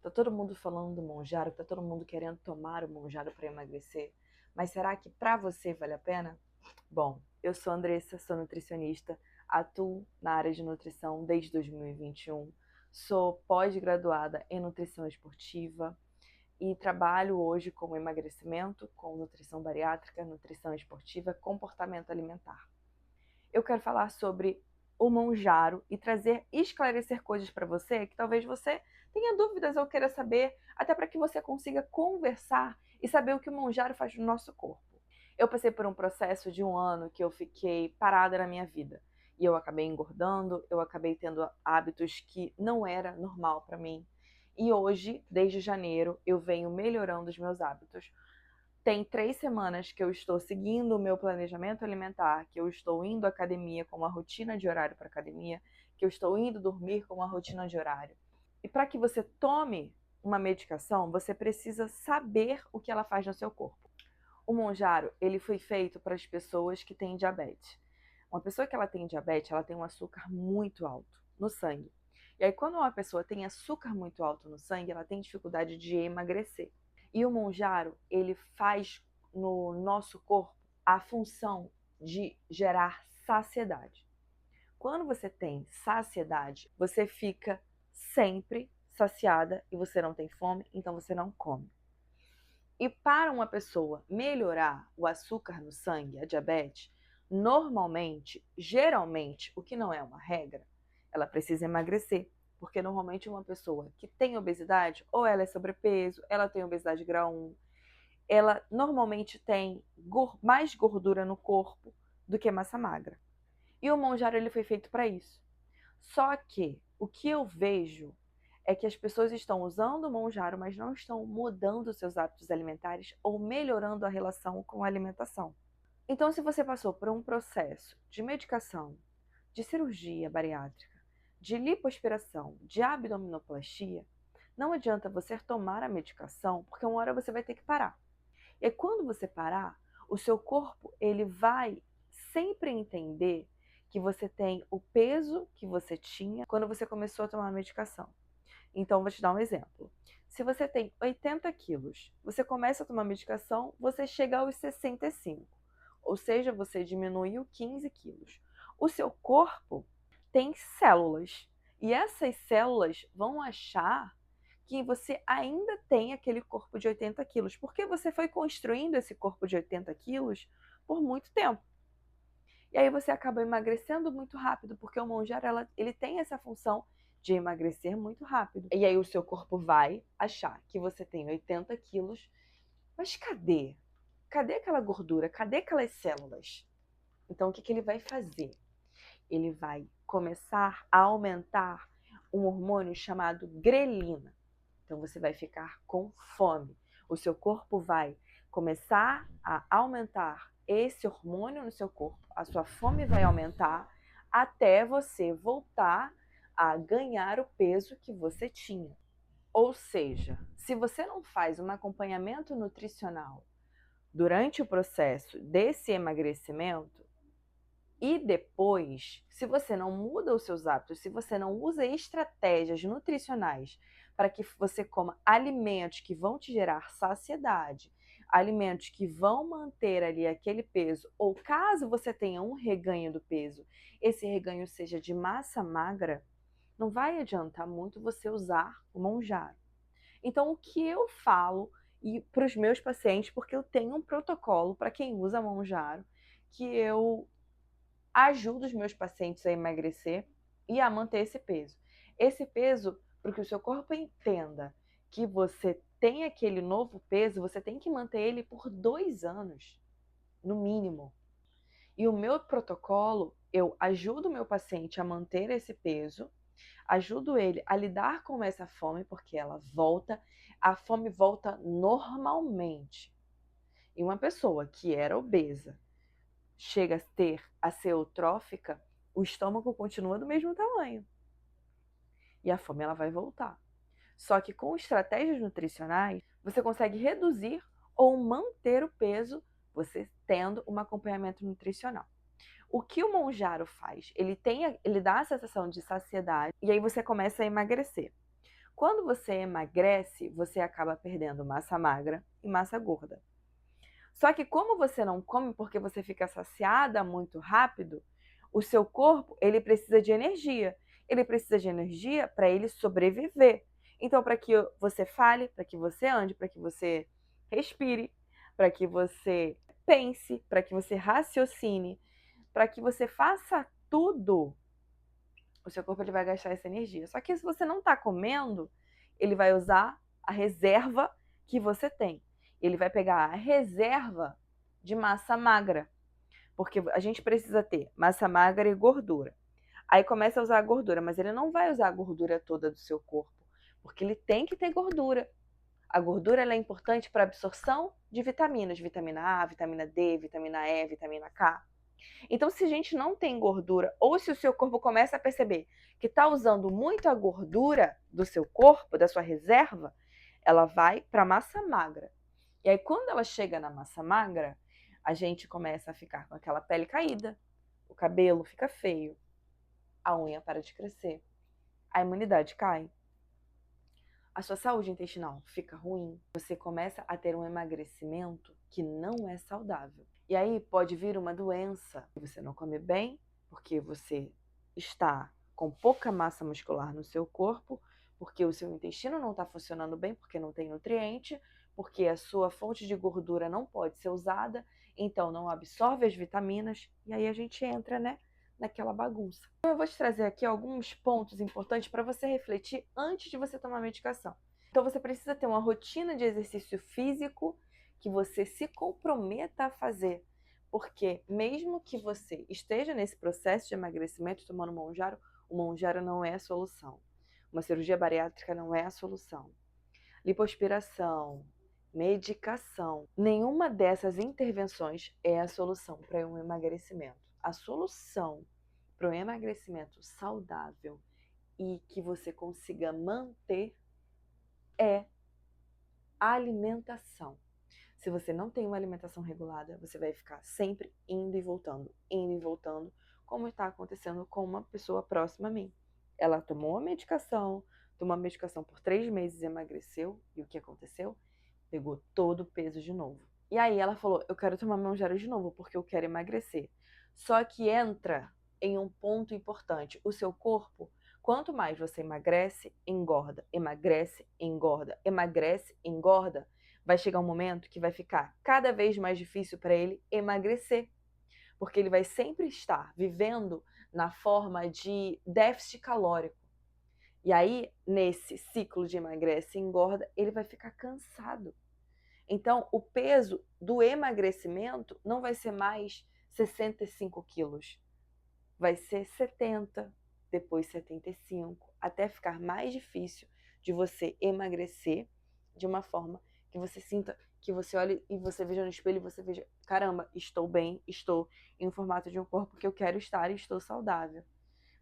Tá todo mundo falando do Monjaro, tá todo mundo querendo tomar o Monjaro para emagrecer. Mas será que para você vale a pena? Bom, eu sou Andressa, sou nutricionista, atuo na área de nutrição desde 2021, sou pós-graduada em nutrição esportiva e trabalho hoje com emagrecimento, com nutrição bariátrica, nutrição esportiva, comportamento alimentar. Eu quero falar sobre o Monjaro e esclarecer coisas para você que talvez você tenha dúvidas ou queira saber, até para que você consiga conversar e saber o que o Monjaro faz no nosso corpo. Eu passei por um processo de 1 ano que eu fiquei parada na minha vida. E eu acabei engordando, eu acabei tendo hábitos que não era normal para mim. E hoje, desde janeiro, eu venho melhorando os meus hábitos. Tem 3 semanas que eu estou seguindo o meu planejamento alimentar, que eu estou indo à academia com uma rotina de horário para academia, que eu estou indo dormir com uma rotina de horário. E para que você tome uma medicação, você precisa saber o que ela faz no seu corpo. O Monjaro, ele foi feito para as pessoas que têm diabetes. Uma pessoa que ela tem diabetes, ela tem um açúcar muito alto no sangue. E aí, quando uma pessoa tem açúcar muito alto no sangue, ela tem dificuldade de emagrecer. E o Monjaro, ele faz no nosso corpo a função de gerar saciedade. Quando você tem saciedade, você fica sempre saciada e você não tem fome, então você não come. E para uma pessoa melhorar o açúcar no sangue, a diabetes, normalmente, geralmente, o que não é uma regra, ela precisa emagrecer. Porque normalmente uma pessoa que tem obesidade, ou ela é sobrepeso, ela tem obesidade grau 1, ela normalmente tem mais gordura no corpo do que massa magra. E o Monjaro ele foi feito para isso. Só que o que eu vejo é que as pessoas estão usando o Monjaro, mas não estão mudando seus hábitos alimentares ou melhorando a relação com a alimentação. Então, se você passou por um processo de medicação, de cirurgia bariátrica, de lipoaspiração, de abdominoplastia, não adianta você tomar a medicação, porque uma hora você vai ter que parar. E aí, quando você parar, o seu corpo ele vai sempre entender que você tem o peso que você tinha quando você começou a tomar a medicação. Então, vou te dar um exemplo. Se você tem 80 quilos, você começa a tomar medicação, você chega aos 65. Ou seja, você diminuiu 15 quilos. O seu corpo tem células. E essas células vão achar que você ainda tem aquele corpo de 80 quilos, porque você foi construindo esse corpo de 80 quilos por muito tempo. E aí você acaba emagrecendo muito rápido, porque o Monjaro ele tem essa função de emagrecer muito rápido. E aí o seu corpo vai achar que você tem 80 quilos, mas cadê? Cadê aquela gordura? Cadê aquelas células? Então o que ele vai fazer? Ele vai começar a aumentar um hormônio chamado grelina. Então você vai ficar com fome. O seu corpo vai começar a aumentar esse hormônio no seu corpo. A sua fome vai aumentar até você voltar a ganhar o peso que você tinha. Ou seja, se você não faz um acompanhamento nutricional durante o processo desse emagrecimento, e depois, se você não muda os seus hábitos, se você não usa estratégias nutricionais para que você coma alimentos que vão te gerar saciedade, alimentos que vão manter ali aquele peso, ou caso você tenha um reganho do peso, esse reganho seja de massa magra, não vai adiantar muito você usar o Monjaro. Então, o que eu falo para os meus pacientes, porque eu tenho um protocolo para quem usa Monjaro, que eu ajuda os meus pacientes a emagrecer e a manter esse peso. Esse peso, para que o seu corpo entenda que você tem aquele novo peso, você tem que manter ele por 2 anos, no mínimo. E o meu protocolo, eu ajudo o meu paciente a manter esse peso, ajudo ele a lidar com essa fome, porque ela volta, a fome volta normalmente. E uma pessoa que era obesa, chega a ser eutrófica, o estômago continua do mesmo tamanho. E a fome ela vai voltar. Só que com estratégias nutricionais, você consegue reduzir ou manter o peso você tendo um acompanhamento nutricional. O que o Monjaro faz? Ele dá a sensação de saciedade e aí você começa a emagrecer. Quando você emagrece, você acaba perdendo massa magra e massa gorda. Só que como você não come porque você fica saciada muito rápido, o seu corpo, ele precisa de energia. Ele precisa de energia para ele sobreviver. Então, para que você fale, para que você ande, para que você respire, para que você pense, para que você raciocine, para que você faça tudo, o seu corpo ele vai gastar essa energia. Só que se você não está comendo, ele vai usar a reserva que você tem. Ele vai pegar a reserva de massa magra, porque a gente precisa ter massa magra e gordura. Aí começa a usar a gordura, mas ele não vai usar a gordura toda do seu corpo, porque ele tem que ter gordura. A gordura ela é importante para a absorção de vitaminas, vitamina A, vitamina D, vitamina E, vitamina K. Então, se a gente não tem gordura, ou se o seu corpo começa a perceber que está usando muito a gordura do seu corpo, da sua reserva, ela vai para a massa magra. E aí, quando ela chega na massa magra, a gente começa a ficar com aquela pele caída, o cabelo fica feio, a unha para de crescer, a imunidade cai, a sua saúde intestinal fica ruim, você começa a ter um emagrecimento que não é saudável. E aí pode vir uma doença. Você não come bem, porque você está com pouca massa muscular no seu corpo, porque o seu intestino não está funcionando bem, porque não tem nutriente, porque a sua fonte de gordura não pode ser usada, então não absorve as vitaminas, e aí a gente entra, né, naquela bagunça. Então eu vou te trazer aqui alguns pontos importantes para você refletir antes de você tomar a medicação. Então você precisa ter uma rotina de exercício físico que você se comprometa a fazer, porque mesmo que você esteja nesse processo de emagrecimento tomando Mounjaro, o Mounjaro não é a solução. Uma cirurgia bariátrica não é a solução. Lipoaspiração, medicação, nenhuma dessas intervenções é a solução para um emagrecimento. A solução para um emagrecimento saudável e que você consiga manter é a alimentação. Se você não tem uma alimentação regulada, você vai ficar sempre indo e voltando, como está acontecendo com uma pessoa próxima a mim. Ela tomou a medicação por 3 meses e emagreceu, e o que aconteceu? Pegou todo o peso de novo. E aí ela falou, eu quero tomar Mounjaro de novo, porque eu quero emagrecer. Só que entra em um ponto importante, o seu corpo, quanto mais você emagrece, engorda, emagrece, engorda, emagrece, engorda, vai chegar um momento que vai ficar cada vez mais difícil para ele emagrecer, porque ele vai sempre estar vivendo na forma de déficit calórico. E aí, nesse ciclo de emagrece e engorda, ele vai ficar cansado. Então, o peso do emagrecimento não vai ser mais 65 quilos, vai ser 70, depois 75, até ficar mais difícil de você emagrecer de uma forma que você sinta, que você olhe e você veja no espelho e você veja, caramba, estou bem, estou em um formato de um corpo que eu quero estar e estou saudável.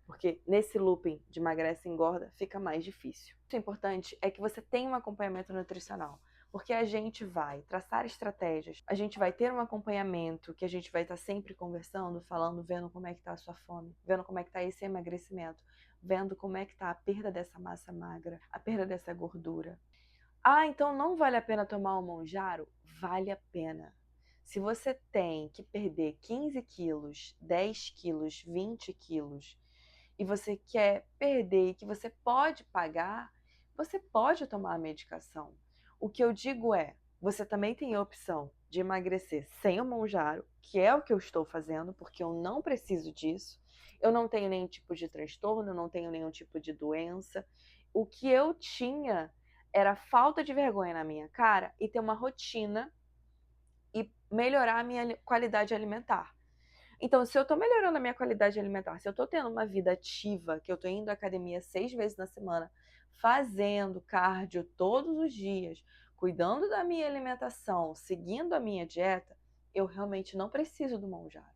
Porque nesse looping de emagrece e engorda fica mais difícil. O importante é que você tenha um acompanhamento nutricional, porque a gente vai traçar estratégias, a gente vai ter um acompanhamento que a gente vai estar sempre conversando, falando, vendo como é que está a sua fome, vendo como é que está esse emagrecimento, vendo como é que está a perda dessa massa magra, a perda dessa gordura. Ah, então não vale a pena tomar o Mounjaro? Vale a pena. Se você tem que perder 15 quilos, 10 quilos, 20 quilos, e você quer perder e que você pode pagar, você pode tomar a medicação. O que eu digo é, você também tem a opção de emagrecer sem o Mounjaro, que é o que eu estou fazendo, porque eu não preciso disso. Eu não tenho nenhum tipo de transtorno, eu não tenho nenhum tipo de doença. O que eu tinha era falta de vergonha na minha cara e ter uma rotina e melhorar a minha qualidade alimentar. Então, se eu tô melhorando a minha qualidade alimentar, se eu tô tendo uma vida ativa, que eu tô indo à academia 6 vezes na semana, fazendo cardio todos os dias, cuidando da minha alimentação, seguindo a minha dieta, eu realmente não preciso do Mounjaro.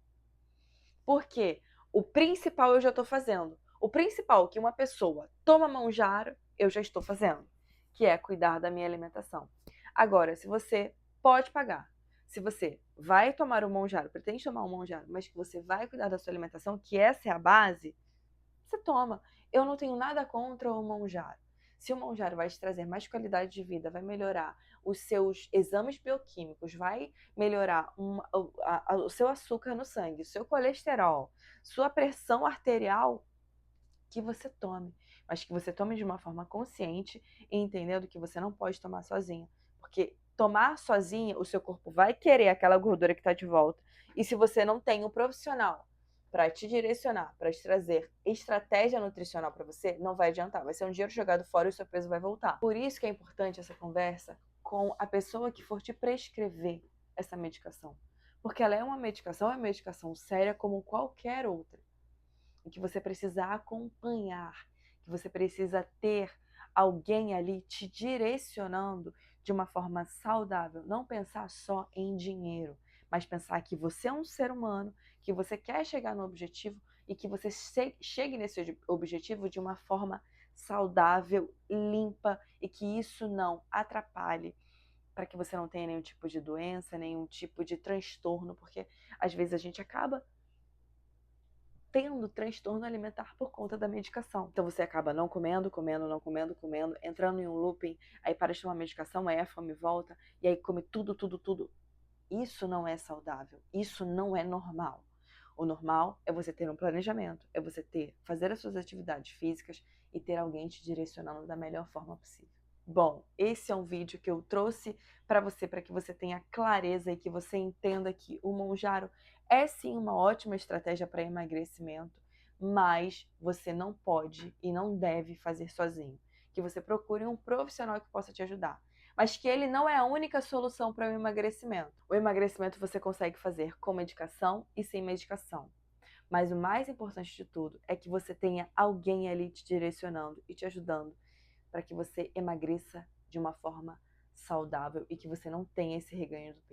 Porque o principal eu já estou fazendo. O principal que uma pessoa toma Mounjaro, eu já estou fazendo, que é cuidar da minha alimentação. Agora, se você pode pagar, se você vai tomar o Mounjaro, pretende tomar o Mounjaro, mas que você vai cuidar da sua alimentação, que essa é a base, você toma. Eu não tenho nada contra o Mounjaro. Se o monjaro vai te trazer mais qualidade de vida, vai melhorar os seus exames bioquímicos, vai melhorar o seu açúcar no sangue, o seu colesterol, sua pressão arterial, que você tome, mas que você tome de uma forma consciente e entendendo que você não pode tomar sozinha, porque tomar sozinha, o seu corpo vai querer aquela gordura que está de volta, e se você não tem um profissional para te direcionar, para te trazer estratégia nutricional para você, não vai adiantar, vai ser um dinheiro jogado fora e o seu peso vai voltar. Por isso que é importante essa conversa com a pessoa que for te prescrever essa medicação, porque ela é uma medicação séria como qualquer outra, e que você precisa acompanhar, que você precisa ter alguém ali te direcionando de uma forma saudável. Não pensar só em dinheiro, mas pensar que você é um ser humano, que você quer chegar no objetivo e que você chegue nesse objetivo de uma forma saudável, limpa e que isso não atrapalhe para que você não tenha nenhum tipo de doença, nenhum tipo de transtorno, porque às vezes a gente acaba tendo transtorno alimentar por conta da medicação. Então você acaba não comendo, entrando em um looping, aí para de tomar medicação, aí a fome volta, e aí come tudo, tudo, tudo. Isso não é saudável, isso não é normal. O normal é você ter um planejamento, é você fazer as suas atividades físicas e ter alguém te direcionando da melhor forma possível. Bom, esse é um vídeo que eu trouxe para que você tenha clareza e que você entenda que o Monjaro é sim uma ótima estratégia para emagrecimento, mas você não pode e não deve fazer sozinho. Que você procure um profissional que possa te ajudar, mas que ele não é a única solução para o emagrecimento. O emagrecimento você consegue fazer com medicação e sem medicação. Mas o mais importante de tudo é que você tenha alguém ali te direcionando e te ajudando para que você emagreça de uma forma saudável e que você não tenha esse reganho do peso.